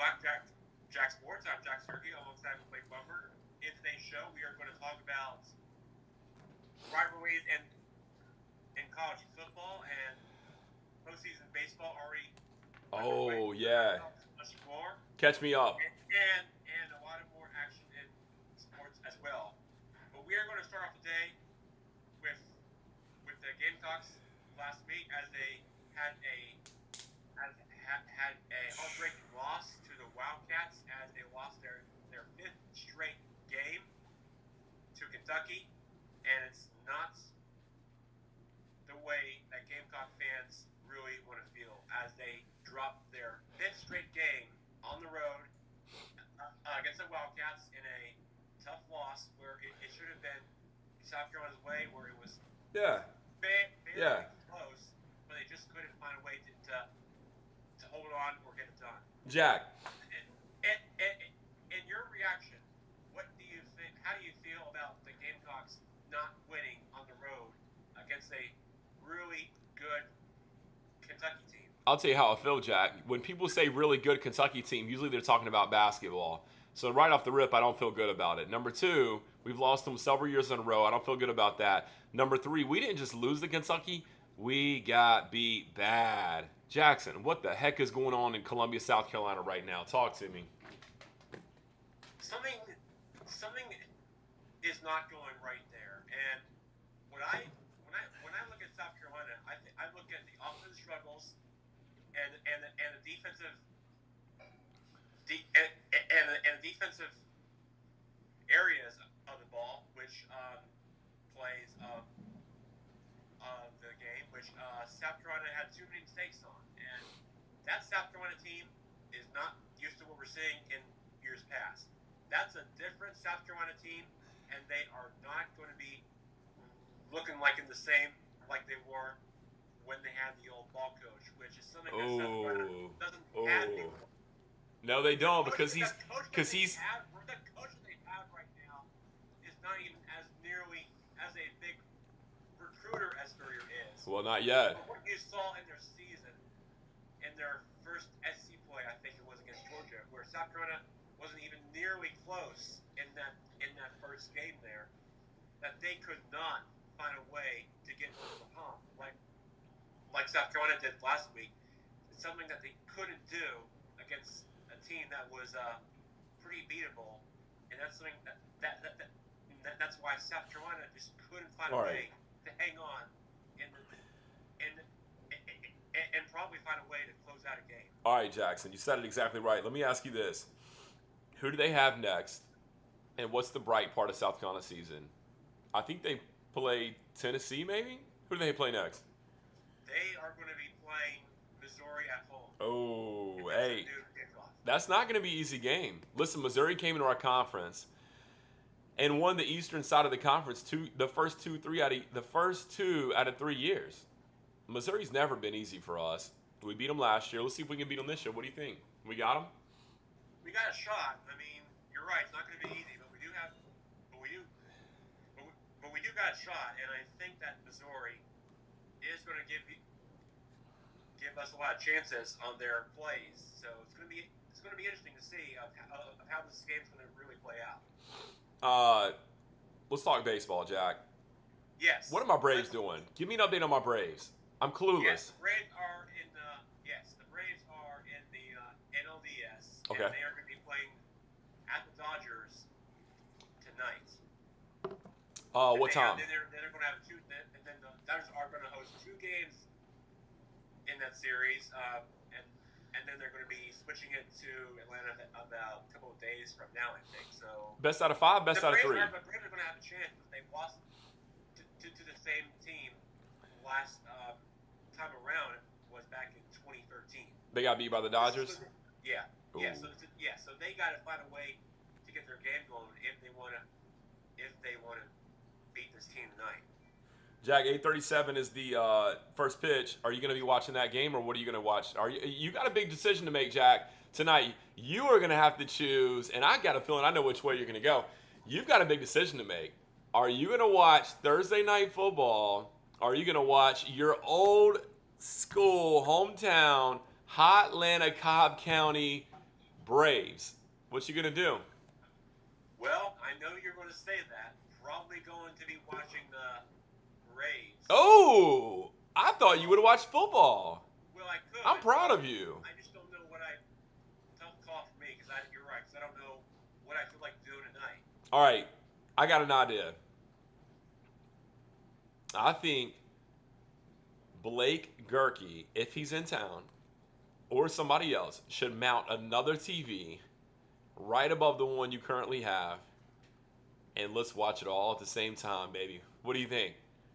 Blackjack Jack Sports. I'm Jack Sergey alongside with Blake Bumper. In today's show, we are going to talk about rivalries in college football and postseason baseball already underway. Oh, yeah. Much more, Catch me up. and a lot of more action in sports as well. But we are going to start off today with the Gamecocks last week as they had a had a heartbreaking loss to the Wildcats as they lost their fifth straight game to Kentucky, and it's not the way that Gamecock fans really want to feel as they drop their fifth straight game on the road against the Wildcats in a tough loss where it should have been South Carolina's way, where it was Yeah. very close, but they just couldn't find a way to hold on or get it done. Jack. In your reaction, what do you think? How do you feel about the Gamecocks not winning on the road against a really good Kentucky team? I'll tell you how I feel, Jack. When people say really good Kentucky team, usually they're talking about basketball. So right off the rip, I don't feel good about it. Number two, we've lost them several years in a row. I don't feel good about that. Number three, we didn't just lose to Kentucky. We got beat bad. Jackson, what the heck is going on in Columbia, South Carolina right now? Talk to me. Something is not going right there. And when I look at South Carolina, I look at the offensive struggles and the defensive and the defensive areas of the ball, which plays of the game, which South Carolina had too many mistakes on, and that South Carolina team is not used to what we're seeing in years past. That's a different South Carolina team, and they are not going to be looking like in the same like they were when they had the old ball coach, which is something that South Carolina doesn't have anymore. No, they don't because the the coach that they have right now is not even as nearly as a big recruiter as Spurrier is. Well, not yet. But what you saw in their season, in their first SC play, I think it was against Georgia, where South Carolina wasn't even nearly close in that first game there, that they could not find a way to get over the hump like South Carolina did last week. It's something that they couldn't do against a team that was pretty beatable, and that's something that's why South Carolina just couldn't find a way to hang on and probably find a way to close out a game. All right, Jackson, you said it exactly right. Let me ask you this. Who do they have next, and what's the bright part of South Carolina season? I think they play Tennessee, maybe? Who do they play next? They are going to be playing Missouri at home. Oh, hey. That's not going to be an easy game. Listen, Missouri came into our conference and won the eastern side of the conference the first two out of 3 years. Missouri's never been easy for us. We beat them last year. Let's see if we can beat them this year. What do you think? We got them? We got a shot. I mean, you're right. It's not going to be easy, but we do got a shot, and I think that Missouri is going to give us a lot of chances on their plays. So it's going to be interesting to see of how this game's going to really play out. Let's talk baseball, Jack. Yes. What are my Braves doing? Give me an update on my Braves. I'm clueless. Yes, the Braves are in the NLDS. Okay. And they are going to be playing at the Dodgers tonight. What time? Then they're going to have and then the Dodgers are going to host 2 games in that series, and then they're going to be switching it to Atlanta about a couple of days from now, I think. So best out of 5, best out of 3. The Braves are going to have a chance because they lost to the same team last time around. Was back in 2013. They got beat by the Dodgers. Yeah. So they got to find a way to get their game going if they want to beat this team tonight. Jack, 8:37 is the first pitch. Are you going to be watching that game, or what are you going to watch? You got a big decision to make, Jack, tonight. You are going to have to choose, and I got a feeling I know which way you're going to go. You've got a big decision to make. Are you going to watch Thursday Night Football? Or are you going to watch your old school, hometown, Hotlanta, Cobb County Braves. What you gonna do? Well, I know you're going to say that. Probably going to be watching the Braves. Oh, I thought you would have watched football. Well, I could. I'm proud of you. I just don't know what tough call for me, because you're right, because I don't know what I feel like doing tonight. All right, I got an idea. I think Blake Gerke, if he's in town, or somebody else, should mount another TV right above the one you currently have, and let's watch it all at the same time, baby. What do you think?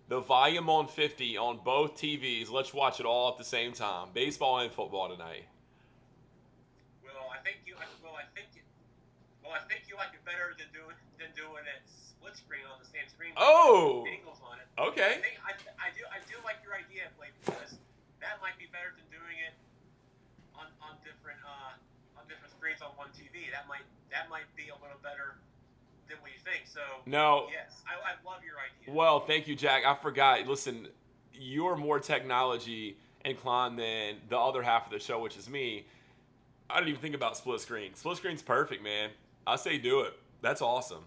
The volume on 50 on both TVs. Let's watch it all at the same time. Baseball and football tonight. Well, I think you like it better than doing it split screen on the same screen. Oh, Angles on it. okay. I do like your idea, Blake, because that might be better than doing it on different screens on one TV. That might be a little better than what you think. So No. yes, I love your idea. Well, thank you, Jack. I forgot. Listen, you're more technology inclined than the other half of the show, which is me. I didn't even think about split screen. Split screen's perfect, man. I say do it. That's awesome.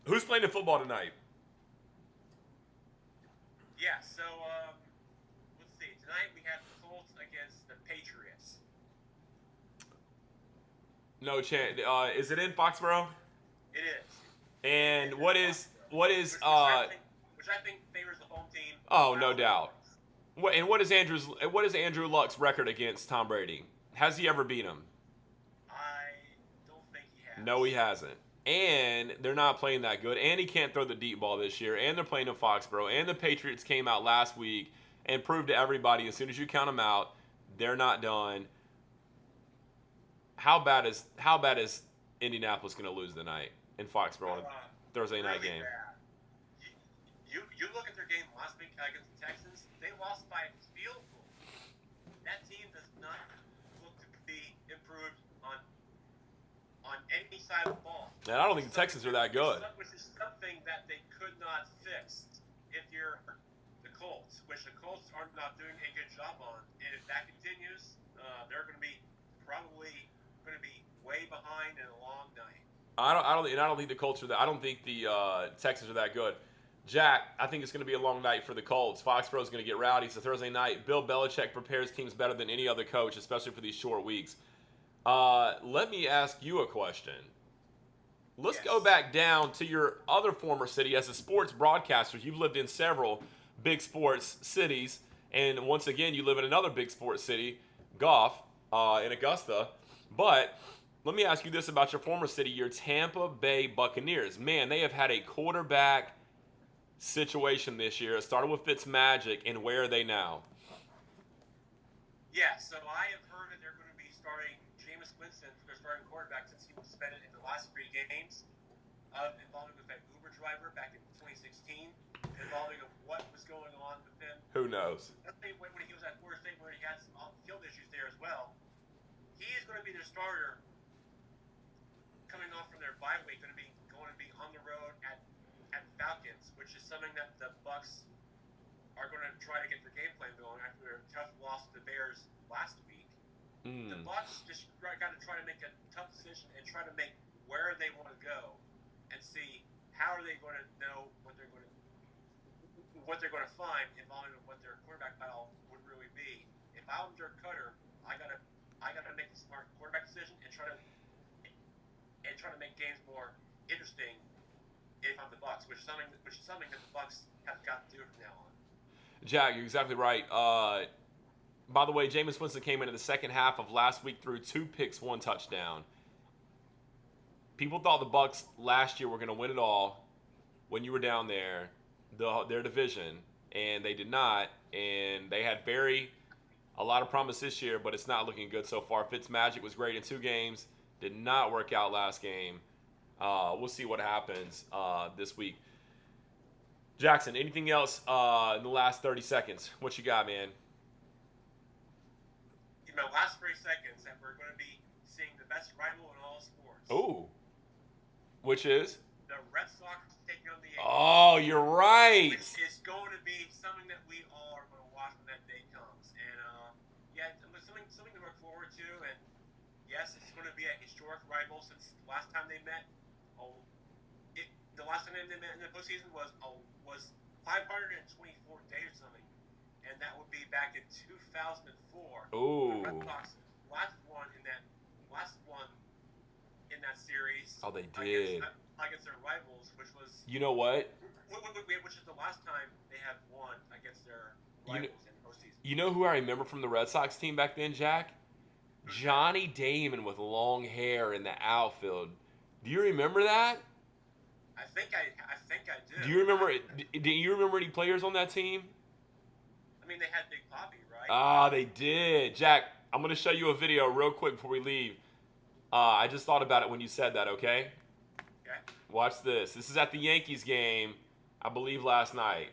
Who's playing in football tonight? Yeah, so let's see. Tonight we have the Colts against the Patriots. No chance. Is it in Foxborough? It is. And what is which I think favors the home team. Oh, no doubt. What is Andrew Luck's record against Tom Brady? Has he ever beat him? I don't think he has. No, he hasn't. And they're not playing that good. And he can't throw the deep ball this year. And they're playing in Foxborough. And the Patriots came out last week and proved to everybody, as soon as you count them out, they're not done. How bad is Indianapolis going to lose tonight in Foxborough on a Thursday night game? Bad. You look at their game last week against the Texans. They lost by a field goal. That team does not look to be improved on any side of the ball. And I don't think the Texans are that good. Which is something that they could not fix if you're the Colts, which the Colts are not doing a good job on. And if that continues, they're going to be probably going to be way behind in a long night. I don't think the Colts are that. I don't think the Texans are that good. Jack, I think it's going to be a long night for the Colts. Foxborough is going to get rowdy. It's a Thursday night. Bill Belichick prepares teams better than any other coach, especially for these short weeks. Let me ask you a question. Let's go back down to your other former city as a sports broadcaster. You've lived in several big sports cities, and once again, you live in another big sports city, Goff, in Augusta. But let me ask you this about your former city, your Tampa Bay Buccaneers. Man, they have had a quarterback situation this year. It started with Fitzmagic, and where are they now? Yeah, so I have heard that they're going to be starting Jameis Winston, their starting quarterback, since he was suspended in the last 3 games, involving with that Uber driver back in 2016, involving of what was going on with him. Who knows? When he was at Florida State, where he had some off-field issues there as well. He is going to be their starter coming off from their bye week, going to be on the road at Falcons, which is something that the Bucs are going to try to get their game plan going after their tough loss to the Bears last week. The Bucs just got to try to make a tough decision and try to make where they want to go, and see how are they going to know what they're going to find involving what their quarterback battle would really be. If I'm Dirk Cutter, I gotta make a smart quarterback decision and try to make games more interesting. If I'm the Bucs, which is something that the Bucs have got to do from now on. Jack, you're exactly right. By the way, Jameis Winston came into the second half of last week through 2 picks, 1 touchdown. People thought the Bucs last year were going to win it all when you were down there, their division, and they did not. And they had a lot of promise this year, but it's not looking good so far. Fitzmagic was great in 2 games, did not work out last game. We'll see what happens this week. Jackson, anything else in the last 30 seconds? What you got, man? In the last 30 seconds, that we're going to be seeing the best rival in all sports. Ooh. Which is? The Red Sox taking on the Yankees. Oh, you're right. Which is going to be something that we all are going to watch when that day comes. And, yeah, something to look forward to. And, yes, it's going North rivals since the last time they met. Oh, the last time they met in the postseason was 524 days or something, and that would be back in 2004. Ooh. The Red Sox last one in that series. Oh, they did. Against their rivals, which was. You know what? Which is the last time they have won against their rivals in the postseason. You know who I remember from the Red Sox team back then, Jack? Johnny Damon with long hair in the outfield. Do you remember that? I think I do. Do you remember? Do you remember any players on that team? I mean, they had Big Poppy, right? Ah, they did. Jack, I'm gonna show you a video real quick before we leave. I just thought about it when you said that. Okay. Okay. Watch this. This is at the Yankees game, I believe, last night.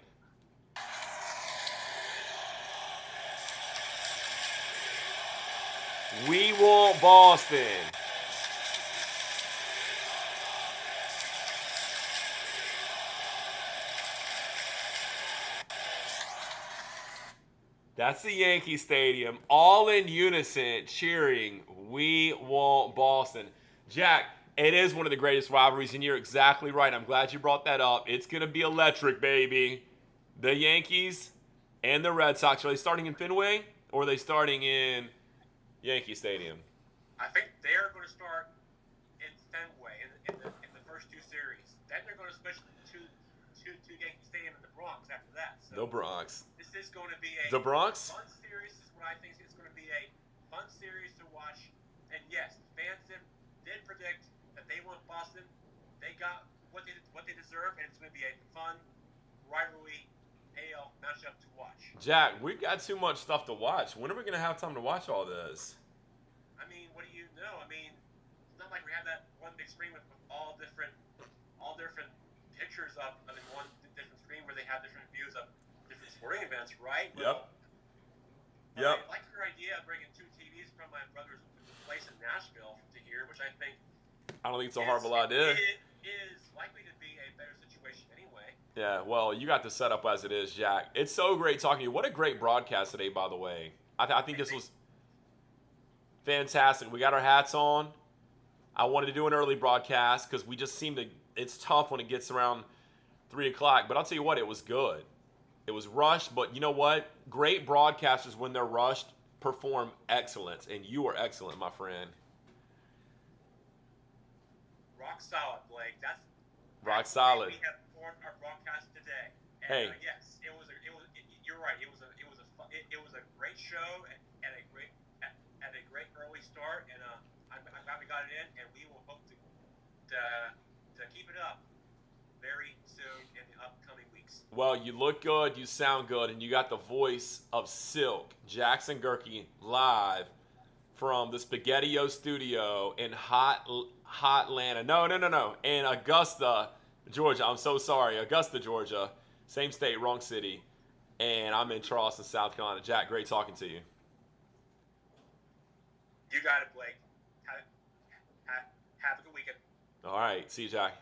We want Boston. That's the Yankee Stadium, all in unison, cheering, we want Boston. Jack, it is one of the greatest rivalries, and you're exactly right. I'm glad you brought that up. It's going to be electric, baby. The Yankees and the Red Sox, are they starting in Fenway, or are they starting in Yankee Stadium? I think they're going to start in Fenway in the first two series. Then they're going to switch to Yankee Stadium in the Bronx after that. So The Bronx. This is going to be The Bronx? fun series. Is what I think it's going to be a fun series to watch. And yes, fans did predict that they want Boston. They got what they deserve, and it's going to be a fun rivalry AL matchup to watch. Jack, we've got too much stuff to watch. When are we going to have time to watch all this? I mean, what do you know? I mean, it's not like we have that one big screen with all different pictures up in one different screen where they have different views of different sporting events, right? Yep. I like your idea of bringing two TVs from my brother's place in Nashville to here, which I think I don't think it's a horrible idea. It is likely to be a better situation anyway. Yeah, well, you got the setup as it is, Jack. It's so great talking to you. What a great broadcast today, by the way. I think this was fantastic. We got our hats on. I wanted to do an early broadcast because we just seem to – it's tough when it gets around 3 o'clock. But I'll tell you what, it was good. It was rushed, but you know what? Great broadcasters, when they're rushed, perform excellence. And you are excellent, my friend. Rock solid, Blake. That's rock solid. We have performed our broadcast today. And, hey, yes, you're right. It was a great show at a great early start, and I'm glad we got it in, and we will hope to keep it up very soon in the upcoming weeks. Well, you look good, you sound good, and you got the voice of Silk, Jackson Gerke, live from the Spaghetti-O studio in Hotlanta. No. In Augusta, Georgia. I'm so sorry. Augusta, Georgia. Same state, wrong city. And I'm in Charleston, South Carolina. Jack, great talking to you. You got it, Blake. Have a good weekend. All right. See you, Jack.